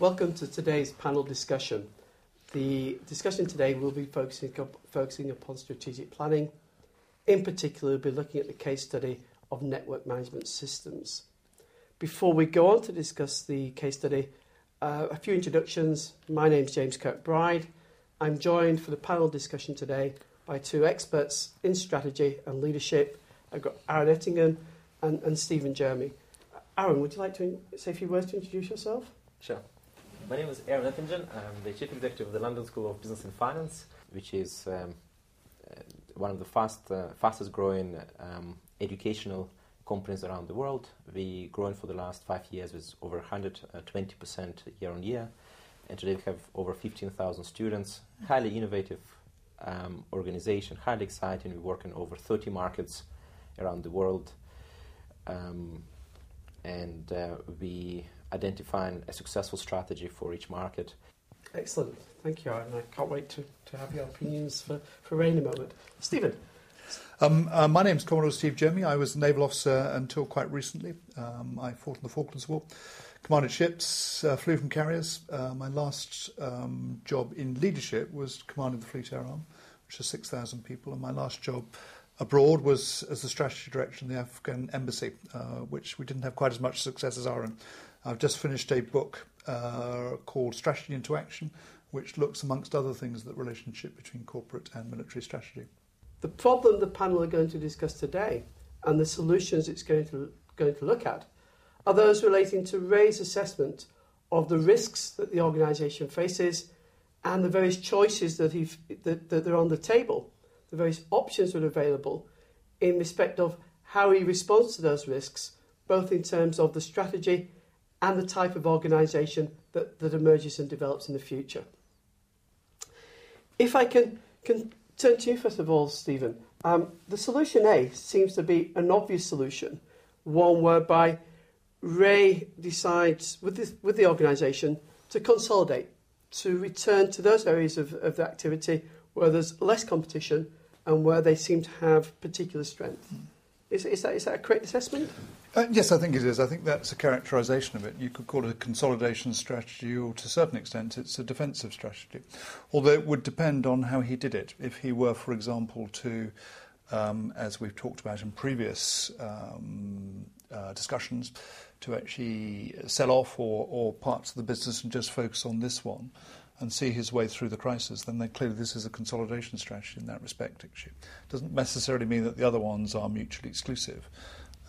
Welcome to today's panel discussion. The discussion today will be focusing upon strategic planning. In particular, we'll be looking at the case study of network management systems. Before we go on to discuss the case study, a few introductions. My name's James Kirkbride. I'm joined for the panel discussion today by two experts in strategy and leadership. I've got Aaron Ettingen and Stephen Jeremy. Aaron, would you like to say a few words to introduce yourself? Sure. My name is Aaron Ettingen. I'm the Chief Executive of the London School of Business and Finance, which is one of the fastest growing educational companies around the world. We've grown for the last 5 years with over 120% year on year. And today we have over 15,000 students, highly innovative organization, highly exciting. We work in over 30 markets around the world. And we identify a successful strategy for each market. Excellent. Thank you, Aaron. I can't wait to have your opinions for Ray in a moment. Stephen. My name's Commodore Steve Jeremy. I was a naval officer until quite recently. I fought in the Falklands War, commanded ships, flew from carriers. My last job in leadership was commanding the Fleet Air Arm, which is 6,000 people, and my last job abroad was as the strategy director in the Afghan embassy, which we didn't have quite as much success as Aaron. I've just finished a book called Strategy into Action, which looks, amongst other things, at the relationship between corporate and military strategy. The problem the panel are going to discuss today and the solutions it's going to look at are those relating to Ray's assessment of the risks that the organisation faces and the various choices that are on the table, the various options that are available in respect of how he responds to those risks, both in terms of the strategy and the type of organisation that emerges and develops in the future. If I can turn to you first of all, Stephen, the solution A seems to be an obvious solution, one whereby Ray decides with the organisation to consolidate, to return to those areas of the activity where there's less competition and where they seem to have particular strength. Is that a correct assessment? Yes, I think it is. I think that's a characterisation of it. You could call it a consolidation strategy, or to a certain extent it's a defensive strategy. Although it would depend on how he did it. If he were, for example, to, as we've talked about in previous discussions, to actually sell off or parts of the business and just focus on this one and see his way through the crisis, then clearly this is a consolidation strategy in that respect. Actually, doesn't necessarily mean that the other ones are mutually exclusive,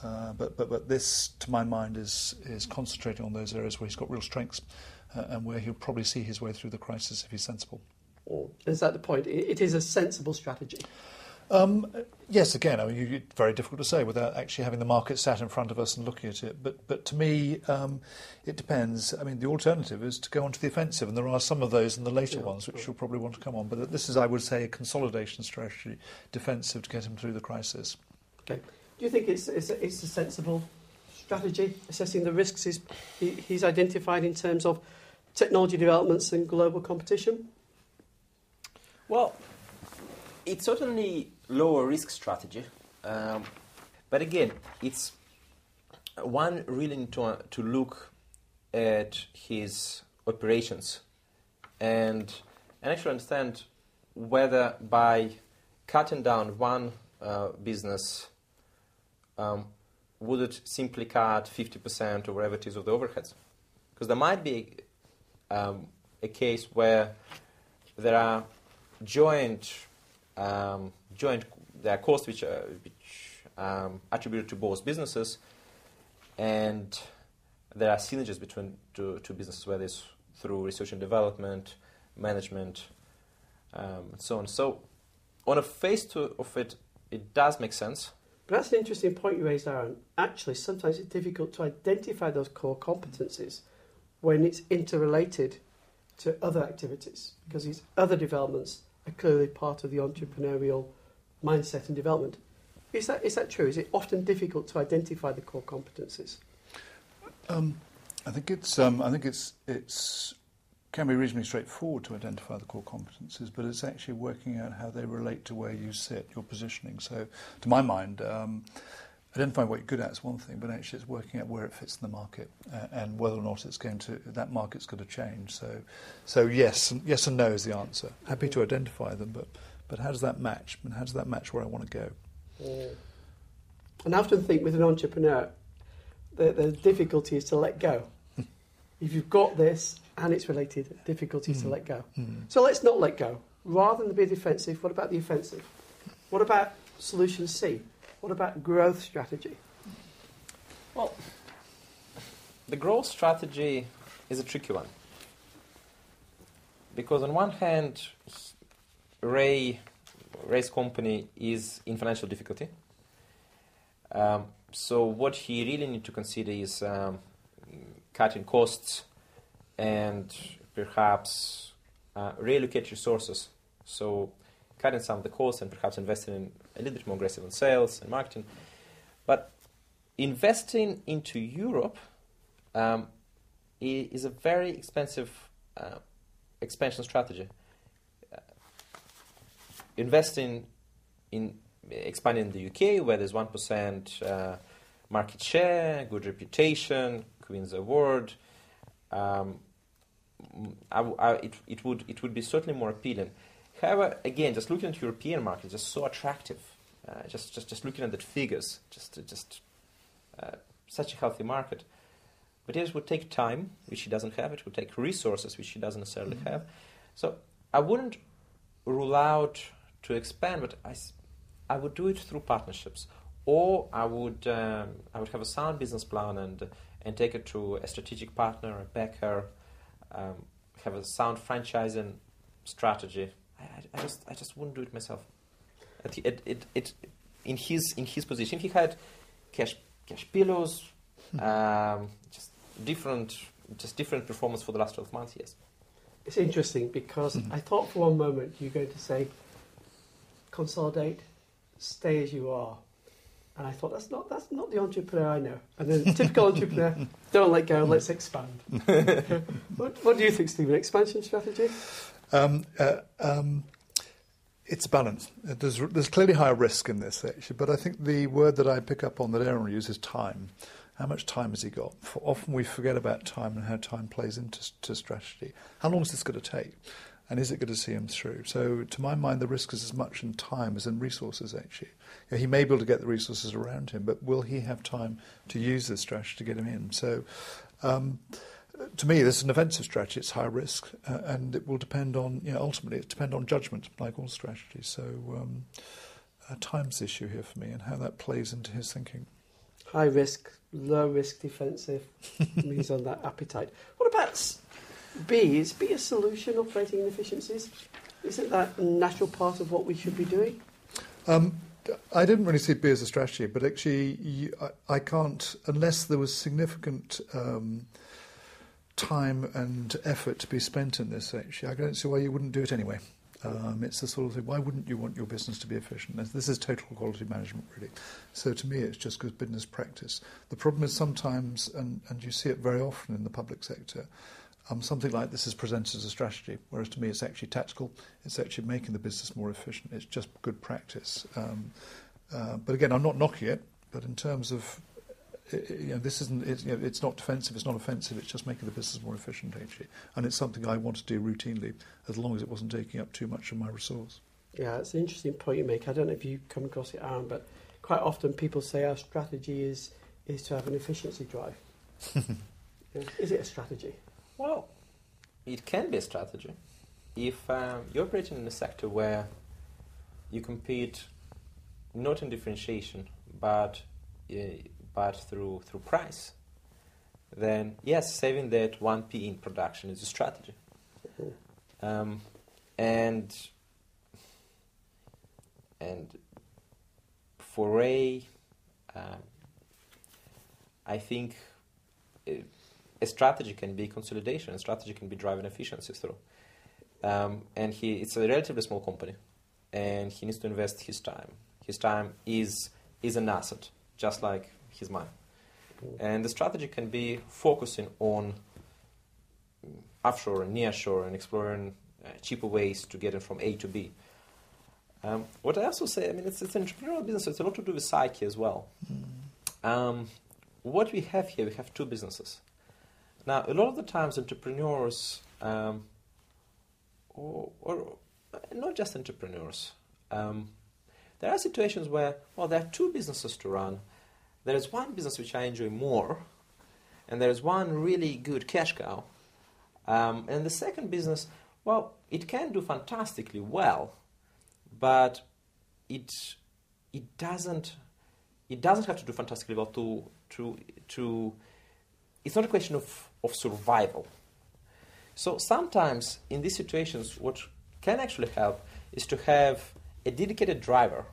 but this, to my mind, is concentrating on those areas where he's got real strengths and where he'll probably see his way through the crisis if he's sensible. Is that the point? It is a sensible strategy. Yes, again, I mean, it's very difficult to say without actually having the market sat in front of us and looking at it. But to me, it depends. I mean, the alternative is to go onto the offensive, and there are some of those in the later ones which you'll probably want to come on. But this is, I would say, a consolidation strategy, defensive, to get him through the crisis. Okay. Do you think it's a sensible strategy, assessing the risks he's identified in terms of technology developments and global competition? Well, it's certainly lower risk strategy, but again, it's one really need to look at his operations and actually understand whether by cutting down one business would it simply cut 50% or whatever it is of the overheads, because there might be a case where there are there are costs which attributed to both businesses, and there are synergies between two businesses, whether it's through research and development, management, and so on. So, on a face of it, it does make sense. But that's an interesting point you raised, Aaron. Actually, sometimes it's difficult to identify those core competencies when it's interrelated to other activities, because these other developments are clearly part of the entrepreneurial mindset and development. Is that true? Is it often difficult to identify the core competencies? I think it's can be reasonably straightforward to identify the core competencies, but it's actually working out how they relate to where you sit, your positioning. So, to my mind, Identifying what you're good at is one thing, but actually it's working out where it fits in the market and whether or not that market's going to change. So yes and no is the answer. Happy to identify them, but how does that match? And how does that match where I want to go? Yeah. And I often think with an entrepreneur, the difficulty is to let go. If you've got this and it's related, difficulty is to let go. So let's not let go. Rather than be defensive, what about the offensive? What about solution C? What about growth strategy? Well, the growth strategy is a tricky one. Because on one hand, Ray's company is in financial difficulty. So what he really needs to consider is cutting costs and perhaps reallocate resources. So cutting some of the costs and perhaps investing in a little bit more aggressive in sales and marketing. But investing into Europe is a very expensive expansion strategy. Investing in expanding in the UK, where there's 1% market share, good reputation, Queen's Award, it would be certainly more appealing. However, again, just looking at European markets, just so attractive. Just looking at the figures, such a healthy market. But it would take time, which he doesn't have. It would take resources, which he doesn't necessarily have. So I wouldn't rule out to expand, but I would do it through partnerships, or I would have a sound business plan and take it to a strategic partner, a backer, have a sound franchising strategy. I just wouldn't do it myself. In his position, if he had cash pillows, just different performance for the last 12 months. Yes, it's interesting because I thought for one moment you're going to say consolidate, stay as you are, and I thought that's not the entrepreneur I know. And then typical entrepreneur, don't let go, let's expand. What do you think, Stephen? Expansion strategy? It's a balance. There's clearly higher risk in this, actually, but I think the word that I pick up on that Aaron uses is time. How much time has he got? Often we forget about time and how time plays into strategy. How long is this going to take? And is it going to see him through? So to my mind, the risk is as much in time as in resources, actually. You know, he may be able to get the resources around him, but will he have time to use this strategy to get him in? So to me, this is an offensive strategy. It's high risk, and it will depend on, ultimately, it depends on judgment, like all strategies. So time's the issue here for me, and how that plays into his thinking. High risk, low risk, defensive means on that appetite. What about B? Is B a solution, operating inefficiencies? Isn't that a natural part of what we should be doing? I didn't really see B as a strategy, but actually I can't, unless there was significant time and effort to be spent in this, actually, I don't see why you wouldn't do it anyway. It's the sort of thing, why wouldn't you want your business to be efficient? This is total quality management, really. So to me, it's just good business practice. The problem is sometimes, and you see it very often in the public sector, something like this is presented as a strategy, whereas to me it's actually tactical. It's actually making the business more efficient. It's just good practice. But again, I'm not knocking it, but in terms of this isn't. It's not defensive. It's not offensive. It's just making the business more efficient, actually. And it's something I want to do routinely, as long as it wasn't taking up too much of my resource. Yeah, it's an interesting point you make. I don't know if you come across it, Aaron, but quite often people say our strategy is to have an efficiency drive. Is it a strategy? Well, it can be a strategy if you're operating in a sector where you compete not in differentiation, but through price. Then yes, saving that 1p in production is a strategy. And for Ray, I think a strategy can be consolidation. A strategy can be driving efficiencies through. And it's a relatively small company, and he needs to invest his time. His time is an asset, just like his money. And the strategy can be focusing on offshore and nearshore and exploring cheaper ways to get it from A to B. What I also say, it's an entrepreneurial business, so it's a lot to do with psyche as well. what we have here, we have two businesses. Now, a lot of the times entrepreneurs, or not just entrepreneurs, there are situations where, well, there are two businesses to run. There is one business which I enjoy more, and there is one really good cash cow. And the second business, well, it can do fantastically well, but it doesn't have to do fantastically well to it's not a question of survival. So sometimes in these situations, what can actually help is to have a dedicated driver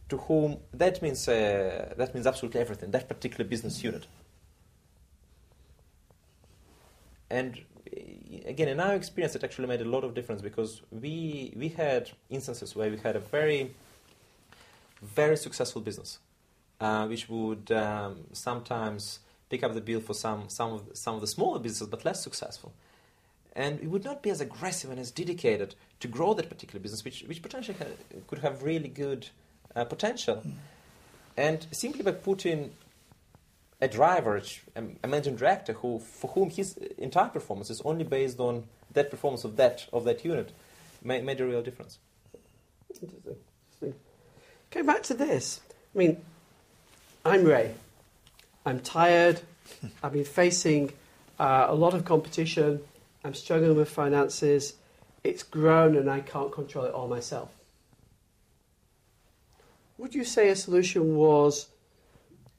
to whom that means absolutely everything, that particular business unit. And again, in our experience, it actually made a lot of difference because we had instances where we had a very, very successful business, which would sometimes pick up the bill for some of the smaller businesses, but less successful. And we would not be as aggressive and as dedicated to grow that particular business, which potentially could have really good potential. And simply by putting a driver, a managing director, for whom his entire performance is only based on that performance of that unit, made a real difference. Interesting. Going back to this, I mean, I'm Ray. I'm tired. I've been facing a lot of competition. I'm struggling with finances. It's grown and I can't control it all myself. Would you say a solution was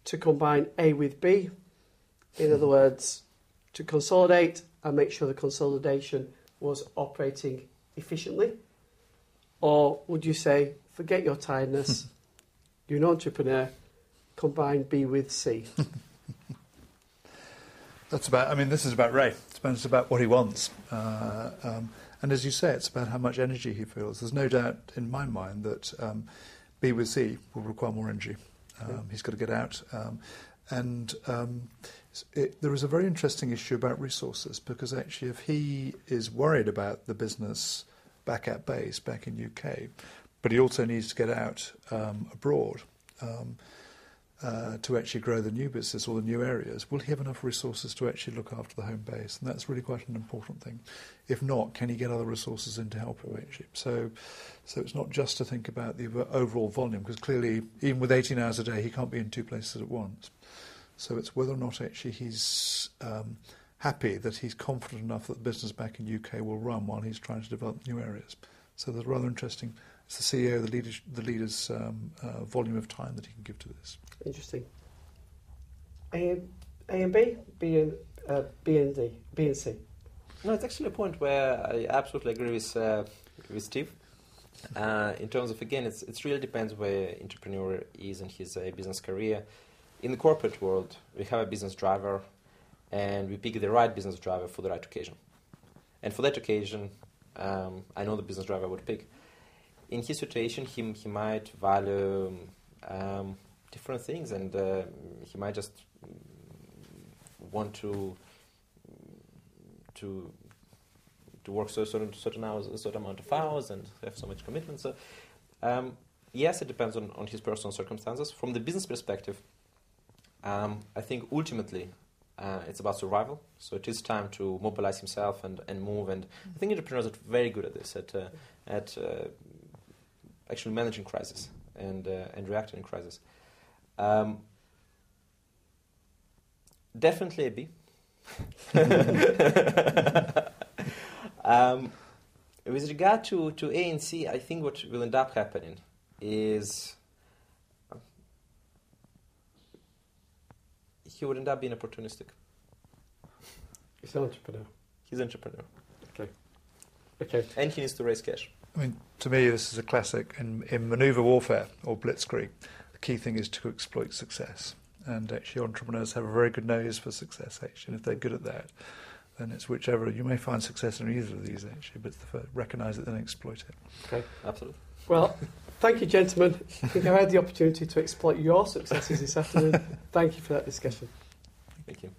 to combine A with B? In other words, to consolidate and make sure the consolidation was operating efficiently? Or would you say, forget your tiredness, you're an entrepreneur, combine B with C? This is about Ray. It's about what he wants. And as you say, it's about how much energy he feels. There's no doubt in my mind that B with C will require more energy. He's got to get out. There is a very interesting issue about resources, because actually if he is worried about the business back at base, back in UK, but he also needs to get out abroad to actually grow the new business or the new areas, will he have enough resources to actually look after the home base? And that's really quite an important thing. If not, can he get other resources in to help him actually? So it's not just to think about the overall volume, because clearly, even with 18 hours a day, he can't be in two places at once. So it's whether or not actually he's happy that he's confident enough that the business back in UK will run while he's trying to develop new areas. So there's rather interesting. It's the CEO, the leader's volume of time that he can give to this. Interesting. A and B? B and C? No, it's actually a point where I absolutely agree with Steve. In terms of, again, it really depends where entrepreneur is in his business career. In the corporate world, we have a business driver, and we pick the right business driver for the right occasion. And for that occasion, I know the business driver I would pick. In his situation, he might value different things, and he might just want to work certain hours, a certain amount of hours, and have so much commitment. So, yes, it depends on his personal circumstances. From the business perspective, I think ultimately it's about survival. So it is time to mobilize himself and move. And I think entrepreneurs are very good at this, at actually managing crisis and reacting in crisis. Definitely a B. With regard to A and C, I think what will end up happening is he would end up being opportunistic. He's an entrepreneur. He's an entrepreneur. Okay. And he needs to raise cash. I mean, to me, this is a classic. In manoeuvre warfare or blitzkrieg, the key thing is to exploit success. And actually, entrepreneurs have a very good nose for success, actually. And if they're good at that, then it's whichever. You may find success in either of these, actually, but recognise it and exploit it. Okay, absolutely. Well, thank you, gentlemen. I think I've had the opportunity to exploit your successes this afternoon. Thank you for that discussion. Thank you.